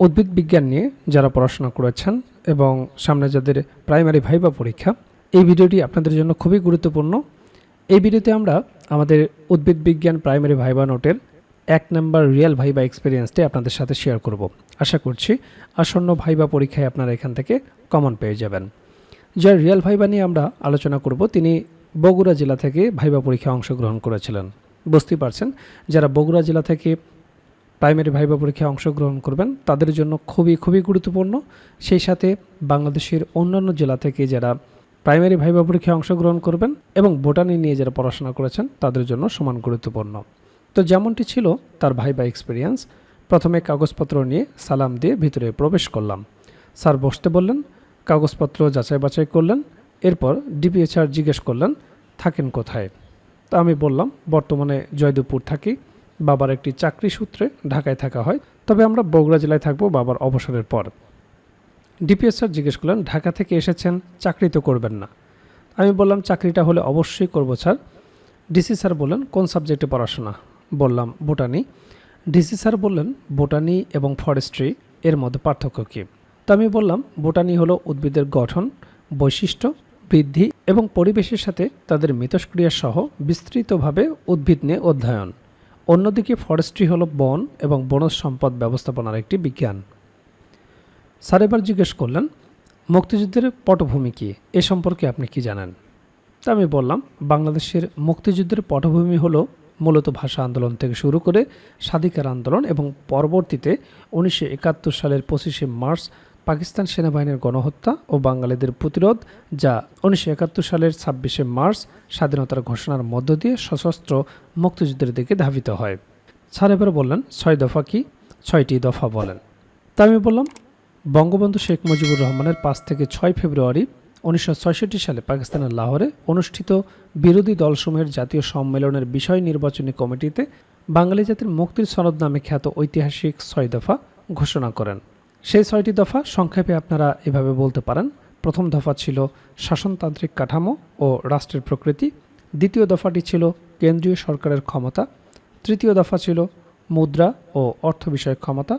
উদ্ভিদ বিজ্ঞান নিয়ে যারা পড়াশোনা করেছেন এবং সামনে যাদের প্রাইমারি ভাইবা পরীক্ষা, এই ভিডিওটি আপনাদের জন্য খুবই গুরুত্বপূর্ণ। এই ভিডিওতে আমরা আমাদের উদ্ভিদ বিজ্ঞান প্রাইমারি ভাইবা নোটের 1 নম্বর রিয়েল ভাইবা এক্সপিরিয়েন্সটি আপনাদের সাথে শেয়ার করব। আশা করছি আসন্ন ভাইবা পরীক্ষায় আপনারা এখান থেকে কমন পেয়ে যাবেন। যার রিয়েল ভাইবা নিয়ে আমরা আলোচনা করব, তিনি বগুড়া জেলা থেকে ভাইবা পরীক্ষায় অংশগ্রহণ করেছিলেন। বুঝতেই পারছেন, যারা বগুড়া জেলা থেকে প্রাইমারি ভাইবা পরীক্ষায় অংশগ্রহণ করবেন তাদের জন্য খুবই গুরুত্বপূর্ণ। সেই সাথে বাংলাদেশের অন্যান্য জেলা থেকে যারা প্রাইমারি ভাইবা পরীক্ষায় অংশগ্রহণ করবেন এবং বোটানি নিয়ে যারা পড়াশোনা করেছেন তাদের জন্য সমান গুরুত্বপূর্ণ। তো যেমনটি ছিল তার ভাইবা এক্সপিরিয়েন্স, প্রথমে কাগজপত্র নিয়ে সালাম দিয়ে ভিতরে প্রবেশ করলাম। স্যার বসতে বললেন, কাগজপত্র যাচাই বাছাই করলেন। এরপর ডিপিএইচআর জিজ্ঞেস করলেন থাকেন কোথায়। তা আমি বললাম বর্তমানে জয়দেবপুর থাকি, বাবার একটি চাকরি সূত্রে ঢাকায় থাকা হয়, তবে আমরা বগুড়া জেলায় থাকবো বাবার অবসরের পর। ডিপিএস স্যার জিজ্ঞেস করলেন ঢাকা থেকে এসেছেন, চাকরি তো করবেন না। আমি বললাম চাকরিটা হলে অবশ্যই করব স্যার। ডিসি স্যার বললেন কোন সাবজেক্টে পড়াশোনা? বললাম বোটানি। ডিসি স্যার বললেন বোটানি এবং ফরেস্ট্রি এর মধ্যে পার্থক্য কী? তো আমি বললাম বোটানি হলো উদ্ভিদের গঠন, বৈশিষ্ট্য, বৃদ্ধি এবং পরিবেশের সাথে তাদের মিথস্ক্রিয়া সহ বিস্তৃতভাবে উদ্ভিদ নিয়ে অধ্যয়ন। অন্যদিকে ফরেস্ট্রি হলো বন এবং বনজ সম্পদ ব্যবস্থাপনার একটি বিজ্ঞান। স্যার এবার জিজ্ঞেস করলেন মুক্তিযুদ্ধের পটভূমি কী, এ সম্পর্কে আপনি কি জানেন? তা আমি বললাম বাংলাদেশের মুক্তিযুদ্ধের পটভূমি হলো মূলত ভাষা আন্দোলন থেকে শুরু করে স্বাধিকার আন্দোলন এবং পরবর্তীতে 1971 সালের 25শে মার্চ পাকিস্তান সেনাবাহিনীর গণহত্যা ও বাঙালিদের প্রতিরোধ, যা 1971 সালের 26শে মার্চ স্বাধীনতার ঘোষণার মধ্য দিয়ে সশস্ত্র মুক্তিযুদ্ধের দিকে ধাবিত হয়। স্যার এবার বললেন 6 দফা কি, 6টি দফা বলেন। তা আমি বললাম বঙ্গবন্ধু শেখ মুজিবুর রহমানের 5 থেকে 6 ফেব্রুয়ারি 1966 সালে পাকিস্তানের লাহোরে অনুষ্ঠিত বিরোধী দলসমূহের জাতীয় সম্মেলনের বিষয় নির্বাচনী কমিটিতে বাঙালি জাতির মুক্তির সনদ নামে খ্যাত ঐতিহাসিক 6 দফা ঘোষণা করেন। সেই 6টি দফা সংক্ষেপে আপনারা এভাবে বলতে পারেন। প্রথম দফা ছিল শাসনতান্ত্রিক কাঠামো ও রাষ্ট্রের প্রকৃতি। দ্বিতীয় দফাটি ছিল কেন্দ্রীয় সরকারের ক্ষমতা। তৃতীয় দফা ছিল মুদ্রা ও অর্থ বিষয়ক ক্ষমতা।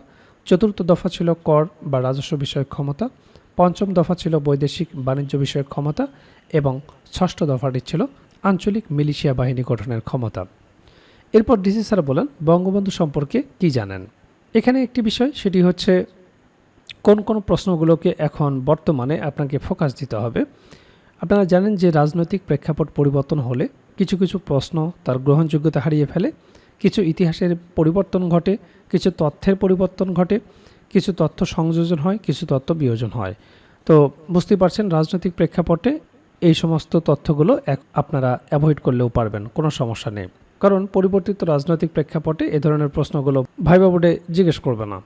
চতুর্থ দফা ছিল কর বা রাজস্ব বিষয়ক ক্ষমতা। পঞ্চম দফা ছিল বৈদেশিক বাণিজ্য বিষয়ক ক্ষমতা এবং ষষ্ঠ দফাটি ছিল আঞ্চলিক মিলিশিয়া বাহিনী গঠনের ক্ষমতা। এরপর ডিসি স্যার বলেন বঙ্গবন্ধু সম্পর্কে কি জানেন। এখানে একটি বিষয়, সেটি হচ্ছে কোন প্রশ্নগুলোকে এখন বর্তমানে আপনাকে ফোকাস দিতে হবে। আপনারা জানেন যে রাজনৈতিক প্রেক্ষাপট পরিবর্তন হলে কিছু প্রশ্ন তার গ্রহণযোগ্যতা হারিয়ে ফেলে, কিছু ইতিহাসের পরিবর্তন ঘটে, কিছু তথ্যের পরিবর্তন ঘটে, কিছু তথ্য সংযোজন হয়, কিছু তথ্য বিয়োজন হয়। তো বুঝতেই পারছেন রাজনৈতিক প্রেক্ষাপটে এই সমস্ত তথ্যগুলো আপনারা অ্যাভয়েড করলেও পারবেন, কোনো সমস্যা নেই। কারণ পরিবর্তিত রাজনৈতিক প্রেক্ষাপটে এ ধরনের প্রশ্নগুলো ভাইবা বোর্ডে জিজ্ঞেস করবে না।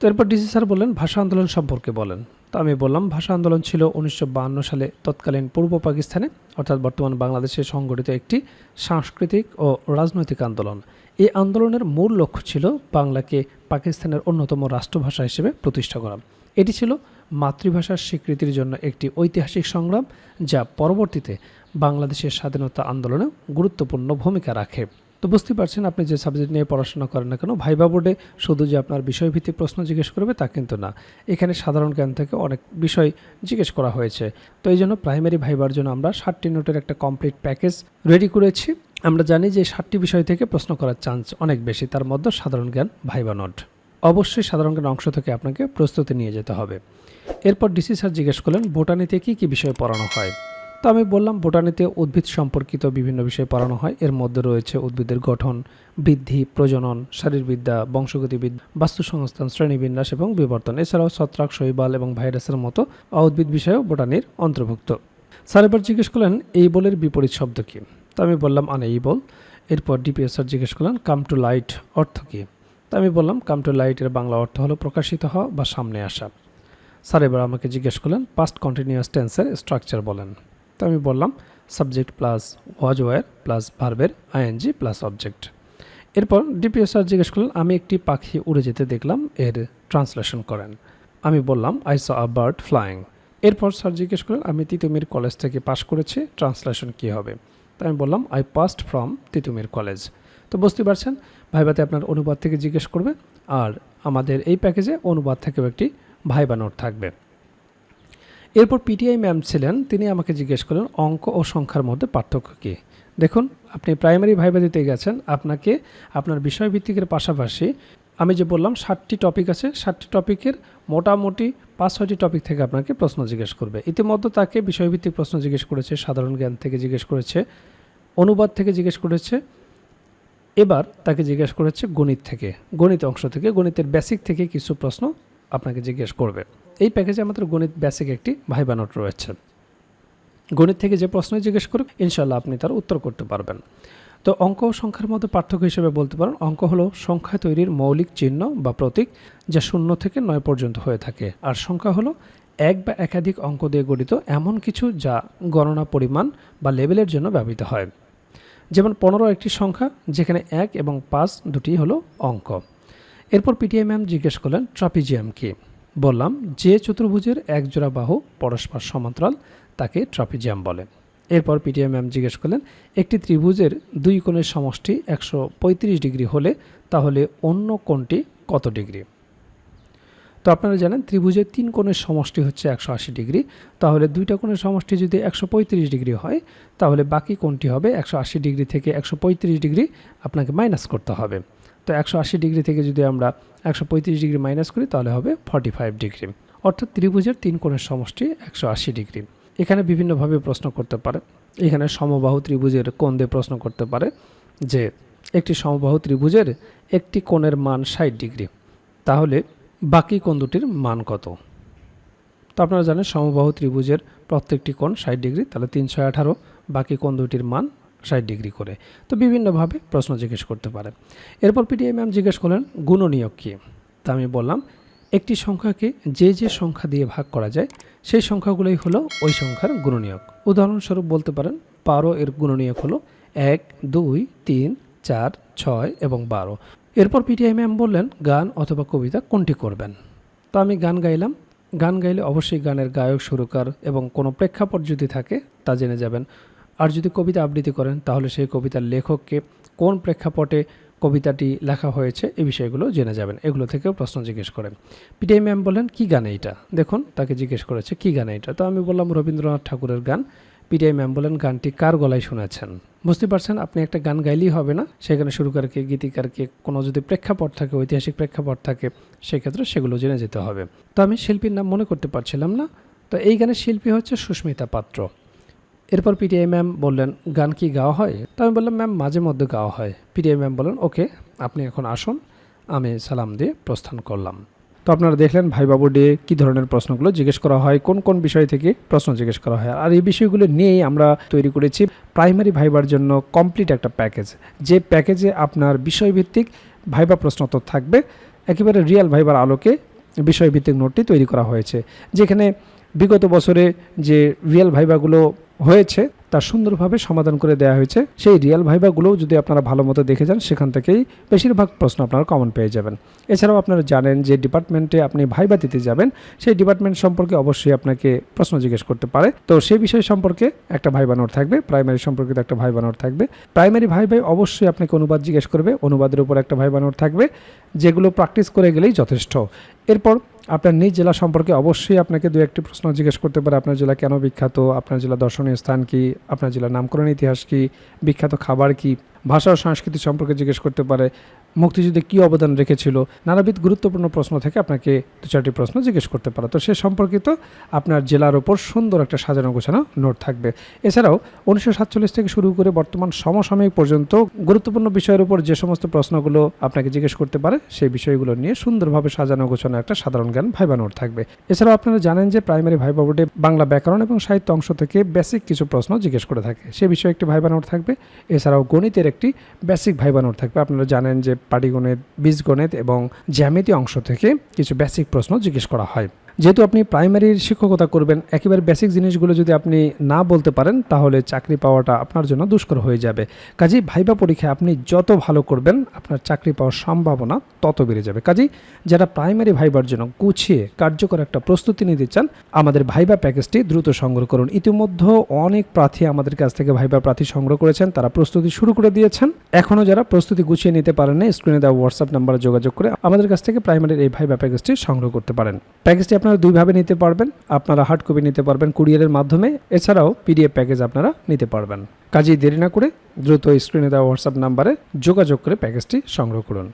তো এরপর ডিসি স্যার বললেন ভাষা আন্দোলন সম্পর্কে বলেন। তো আমি বললাম ভাষা আন্দোলন ছিল 1952 সালে তৎকালীন পূর্ব পাকিস্তানে অর্থাৎ বর্তমান বাংলাদেশে সংগঠিত একটি সাংস্কৃতিক ও রাজনৈতিক আন্দোলন। এই আন্দোলনের মূল লক্ষ্য ছিল বাংলাকে পাকিস্তানের অন্যতম রাষ্ট্রভাষা হিসেবে প্রতিষ্ঠা করা। এটি ছিল মাতৃভাষার স্বীকৃতির জন্য একটি ঐতিহাসিক সংগ্রাম, যা পরবর্তীতে বাংলাদেশের স্বাধীনতা আন্দোলনে গুরুত্বপূর্ণ ভূমিকা রাখে। তো বুঝতে পারছেন আপনি যে সাবজেক্ট নিয়ে পড়াশোনা করেন না কেন, ভাইবা বোর্ডে শুধু যে আপনার বিষয়ভিত্তিক প্রশ্ন জিজ্ঞেস করবে তা কিন্তু না, এখানে সাধারণ জ্ঞান থেকে অনেক বিষয় জিজ্ঞেস করা হয়েছে। তো এই জন্য প্রাইমারি ভাইবার জন্য আমরা 60টি নোটের একটা কমপ্লিট প্যাকেজ রেডি করেছি। আমরা জানি যে 60টি বিষয় থেকে প্রশ্ন করার চান্স অনেক বেশি, তার মধ্যে সাধারণ জ্ঞান ভাইবা নোট। অবশ্যই সাধারণ জ্ঞান অংশ থেকে আপনাকে প্রস্তুতি নিয়ে যেতে হবে। এরপর ডিসি স্যার জিজ্ঞেস করলেন বোটানিতে কি বিষয় পড়ানো হয়। তো আমি বললাম বোটানিতে উদ্ভিদ সম্পর্কিত বিভিন্ন বিষয় পড়ানো হয়। এর মধ্যে রয়েছে উদ্ভিদের গঠন, বৃদ্ধি, প্রজনন, শারীরবিদ্যা, বংশগতিবিদ্যা, বাস্তুসংস্থান, শ্রেণীবিন্যাস এবং বিবর্তন। এছাড়াও ছত্রাক, শৈবাল এবং ভাইরাসের মতো উদ্ভিদ বিষয়ও বোটানির অন্তর্ভুক্ত। স্যার এবার জিজ্ঞেস করলেন এই বলের বিপরীত শব্দ কী? তো আমি বললাম আনএবল। এরপর ডিপিএস স্যার জিজ্ঞেস করলেন কাম টু লাইট অর্থ কী? তো আমি বললাম কাম টু লাইটের বাংলা অর্থ হলো প্রকাশিত হওয়া বা সামনে আসা। স্যার এবার আমাকে জিজ্ঞেস করলেন পাস্ট কন্টিনিউয়াস টেন্সের স্ট্রাকচার বলেন। তো আমি বললাম subject plus was were plus ভার্বের আইএনজি প্লাস অবজেক্ট। এরপর ডিপিএস স্যার জিজ্ঞেস করলেন আমি একটি পাখি উড়ে যেতে দেখলাম, এর ট্রান্সলেশন করেন। আমি বললাম I saw a bird flying. এরপর স্যার জিজ্ঞেস করলেন আমি তিতুমির কলেজ থেকে পাশ করেছি, ট্রান্সলেশন কী হবে? তো আমি বললাম I passed from Titumir college. তো বুঝতে পারছেন ভাইভাতে আপনার অনুবাদ থেকে জিজ্ঞেস করবে, আর আমাদের এই প্যাকেজে অনুবাদ থেকেও একটি ভাইবা নোট থাকবে। এরপর পিটিআই ম্যাম ছিলেন, তিনি আমাকে জিজ্ঞেস করলেন অঙ্ক ও সংখ্যার মধ্যে পার্থক্য কী। দেখুন, আপনি প্রাইমারি ভাইবা দিতে গেছেন, আপনাকে আপনার বিষয়ভিত্তিকের পাশাপাশি আমি যে বললাম 60টি টপিক আছে, 60টি টপিকের মোটামুটি 5-6টি টপিক থেকে আপনাকে প্রশ্ন জিজ্ঞেস করবে। ইতিমধ্যে তাকে বিষয়ভিত্তিক প্রশ্ন জিজ্ঞেস করেছে, সাধারণ জ্ঞান থেকে জিজ্ঞেস করেছে, অনুবাদ থেকে জিজ্ঞেস করেছে, এবার তাকে জিজ্ঞেস করেছে গণিত থেকে, গণিত অংশ থেকে, গণিতের বেসিক থেকে কিছু প্রশ্ন আপনাকে জিজ্ঞেস করবে। এই প্যাকেজে আমাদের গণিত বেসিক একটি ভাইবা নোট রয়েছে। গণিত থেকে যে প্রশ্ন জিজ্ঞেস করুক ইনশাল্লাহ আপনি তার উত্তর করতে পারবেন। তো অঙ্ক ও সংখ্যার মধ্যে পার্থক্য হিসেবে বলতে পারেন, অঙ্ক হলো সংখ্যা তৈরির মৌলিক চিহ্ন বা প্রতীক যা 0 থেকে 9 পর্যন্ত হয়ে থাকে, আর সংখ্যা হলো এক বা একাধিক অঙ্ক দিয়ে গঠিত এমন কিছু যা গণনা, পরিমাণ বা লেবেলের জন্য ব্যবহৃত হয়। যেমন 15 একটি সংখ্যা, যেখানে 1 এবং 5 দুটি হলো অঙ্ক। এরপর পিটিআই ম্যাম জিজ্ঞেস করলেন ট্রাপিজিয়াম কি। বললাম যে চতুর্ভুজের এক জোড়া বাহু পরস্পর সমান্তরাল তাকে ট্রাপিজিয়াম বলে। এরপর পিটিআই ম্যাম জিজ্ঞেস করলেন একটি ত্রিভুজের দুই কোণের সমষ্টি 135 ডিগ্রি হলে তাহলে অন্য কোণটি কত ডিগ্রি। তো আপনারা জানেন ত্রিভুজের 3 কোণের সমষ্টি হচ্ছে 180 ডিগ্রি, তাহলে দুইটা কোণের সমষ্টি যদি 135 ডিগ্রি হয় তাহলে বাকি কোণটি হবে 180 ডিগ্রি থেকে 135 ডিগ্রি আপনাকে মাইনাস করতে হবে। তো 180 ডিগ্রি থেকে যদি আমরা 135 ডিগ্রি মাইনাস করি তাহলে হবে 45 ডিগ্রি, অর্থাৎ ত্রিভুজের 3 কোণের সমষ্টি 180 ডিগ্রি। এখানে বিভিন্নভাবে প্রশ্ন করতে পারে, এখানে সমবাহু ত্রিভুজের কোণ দিয়ে প্রশ্ন করতে পারে যে একটি সমবাহু ত্রিভুজের একটি কোণের মান 60 ডিগ্রি, তাহলে বাকি কোণ দুটির মান কত। তো আপনারা জানেন সমবাহু ত্রিভুজের প্রত্যেকটি কোণ 60 ডিগ্রি, তাহলে 318, বাকি কোণ দুটির মান 60 ডিগ্রি করে। তো বিভিন্নভাবে প্রশ্ন জিজ্ঞেস করতে পারে। এরপর পিটিআই ম্যাম জিজ্ঞেস করলেন গুণনীয়ক কী। তা আমি বললাম একটি সংখ্যাকে যে যে সংখ্যা দিয়ে ভাগ করা যায় সেই সংখ্যাগুলোই হলো ওই সংখ্যার গুণনীয়ক। উদাহরণস্বরূপ বলতে পারেন 12 এর গুণনীয়ক হলো 1, 2, 3, 4, 6 এবং 12। এরপর পিটিআই ম্যাম বললেন গান অথবা কবিতা কোনটি করবেন। তো আমি গান গাইলাম, গান গাইলে অবশ্যই গানের গায়ক, সুরকার এবং কোনো প্রেক্ষাপট যদি থাকে তা জেনে যাবেন। আর যদি কবিতা আবৃত্তি করেন তাহলে সেই কবিতার লেখককে, কোন প্রেক্ষাপটে কবিতাটি লেখা হয়েছে, এই বিষয়গুলো জেনে যাবেন। এগুলো থেকেও প্রশ্ন জিজ্ঞেস করেন। পিটিআই ম্যাম বলেন কি গান এইটা। দেখুন তাকে জিজ্ঞেস করেছে কি গান এইটা। তো আমি বললাম রবীন্দ্রনাথ ঠাকুরের গান। পিটিআই ম্যাম বলেন গানটি কার গলায় শুনেছেন। বুঝতে পারছেন, আপনি একটা গান গাইলেই হবে না, সেখানে সুরকারকে, গীতিকারকে, কোনো যদি প্রেক্ষাপট থাকে, ঐতিহাসিক প্রেক্ষাপট থাকে, সেক্ষেত্রে সেগুলো জেনে যেতে হবে। তো আমি শিল্পীর নাম মনে করতে পারছিলাম না, তো এই গানের শিল্পী হচ্ছে সুস্মিতা পাত্র। এরপর পিটিআই ম্যাম বললেন গান কি গাওয়া হয়। তো আমি বললাম ম্যাম মাঝে মধ্যে গাওয়া হয়। পিটিআই ম্যাম বললেন ওকে, আপনি এখন আসুন। আমি সালাম দিয়ে প্রস্থান করলাম। তো আপনারা দেখলেন ভাইবা বোর্ডে কী ধরনের প্রশ্নগুলো জিজ্ঞেস করা হয়, কোন কোন বিষয় থেকে প্রশ্ন জিজ্ঞেস করা হয়। আর এই বিষয়গুলো নিয়েই আমরা তৈরি করেছি প্রাইমারি ভাইবার জন্য কমপ্লিট একটা প্যাকেজ, যে প্যাকেজে আপনার বিষয়ভিত্তিক ভাইবা প্রশ্নোত্তর থাকবে, একেবারে রিয়েল ভাইবার আলোকে বিষয়ভিত্তিক নোটটি তৈরি করা হয়েছে, যেখানে বিগত বছরে যে রিয়েল ভাইবাগুলো হয়েছে তা সুন্দরভাবে সমাধান করে দেওয়া হয়েছে। সেই রিয়েল ভাইবাগুলোও যদি আপনারা ভালো মতো দেখে যান সেখান থেকেই বেশিরভাগ প্রশ্ন আপনারা কমন পেয়ে যাবেন। এছাড়াও আপনারা জানেন যে ডিপার্টমেন্টে আপনি ভাইবা দিতে যাবেন সেই ডিপার্টমেন্ট সম্পর্কে অবশ্যই আপনাকে প্রশ্ন জিজ্ঞেস করতে পারে। তো সেই বিষয় সম্পর্কে একটা ভাইবা নোট থাকবে, প্রাইমারি সম্পর্কিত একটা ভাইবা নোট থাকবে। প্রাইমারি ভাইবাই অবশ্যই আপনাকে অনুবাদ জিজ্ঞেস করবে, অনুবাদের উপর একটা ভাইবা নোট থাকবে, যেগুলো প্র্যাকটিস করে গেলেই যথেষ্ট। এরপর আপনার নিজ জেলা সম্পর্কে অবশ্যই আপনাকে দু একটি প্রশ্ন জিজ্ঞেস করতে পারে। আপনার জেলা কেন বিখ্যাত, আপনার জেলা দর্শনীয় স্থান কি, আপনার জেলার নামকরণ ইতিহাস কি, বিখ্যাত খাবার কি, ভাষা ও সংস্কৃতি সম্পর্কে জিজ্ঞেস করতে পারে, মুক্তিযুদ্ধে কী অবদান রেখেছিল, নানাবিধ গুরুত্বপূর্ণ প্রশ্ন থেকে আপনাকে 2-4টি প্রশ্ন জিজ্ঞেস করতে পারে। তো সে সম্পর্কিত আপনার জেলার ওপর সুন্দর একটা সাজানো গোছানো নোট থাকবে। এছাড়াও 1947 থেকে শুরু করে বর্তমান সমসাময়িক পর্যন্ত গুরুত্বপূর্ণ বিষয়ের উপর যে সমস্ত প্রশ্নগুলো আপনাকে জিজ্ঞেস করতে পারে সেই বিষয়গুলো নিয়ে সুন্দরভাবে সাজানো গোছানো একটা সাধারণ জ্ঞান ভাইবা নোট থাকবে। এছাড়াও আপনারা জানেন যে প্রাইমারি ভাইবা বোর্ডে বাংলা ব্যাকরণ এবং সাহিত্য অংশ থেকে বেসিক কিছু প্রশ্ন জিজ্ঞেস করে থাকে, সে বিষয়ে একটি ভাইবা নোট থাকবে। এছাড়াও গণিতের একটি বেসিক ভাইবা নোট থাকবে। আপনারা জানেন যে পাটিগণিত, বীজগণিত এবং জ্যামিতি অংশ থেকে কিছু বেসিক প্রশ্ন জিজ্ঞেস করা হয়। যেহেতু আপনি প্রাইমারির শিক্ষকতা করবেন, একেবারে বেসিক জিনিসগুলো যদি আপনি না বলতে পারেন তাহলে চাকরি পাওয়াটা আপনার জন্য দুষ্কর হয়ে যাবে। কাজেই ভাইবা পরীক্ষায় আপনি যত ভালো করবেন আপনার চাকরি পাওয়ার সম্ভাবনা তত বেড়ে যাবে। কাজেই যারা প্রাইমারি ভাইবার জন্য গুছিয়ে কার্যকর একটা প্রস্তুতি নিতে চান, আমাদের ভাইবা প্যাকেজটি দ্রুত সংগ্রহ করুন। ইতিমধ্যে অনেক প্রার্থী আমাদের কাছ থেকে ভাইবা প্রার্থী সংগ্রহ করেছেন, তারা প্রস্তুতি শুরু করে দিয়েছেন। এখনও যারা প্রস্তুতি গুছিয়ে নিতে পারেন না, স্ক্রিনে দেওয়া হোয়াটসঅ্যাপ নাম্বারে যোগাযোগ করে আমাদের কাছ থেকে প্রাইমারির এই ভাইবা প্যাকেজটি সংগ্রহ করতে পারেন। প্যাকেজটি আপনারা দুইভাবে নিতে পারবেন, আপনারা হার্ড কপি নিতে পারবেন কুরিয়ারের মাধ্যমে, এছাড়াও পিডিএফ প্যাকেজ আপনারা নিতে পারবেন। কাজেই দেরি না করে দ্রুত স্ক্রিনে দেওয়া হোয়াটসঅ্যাপ নাম্বারে যোগাযোগ করে প্যাকেজটি সংগ্রহ করুন।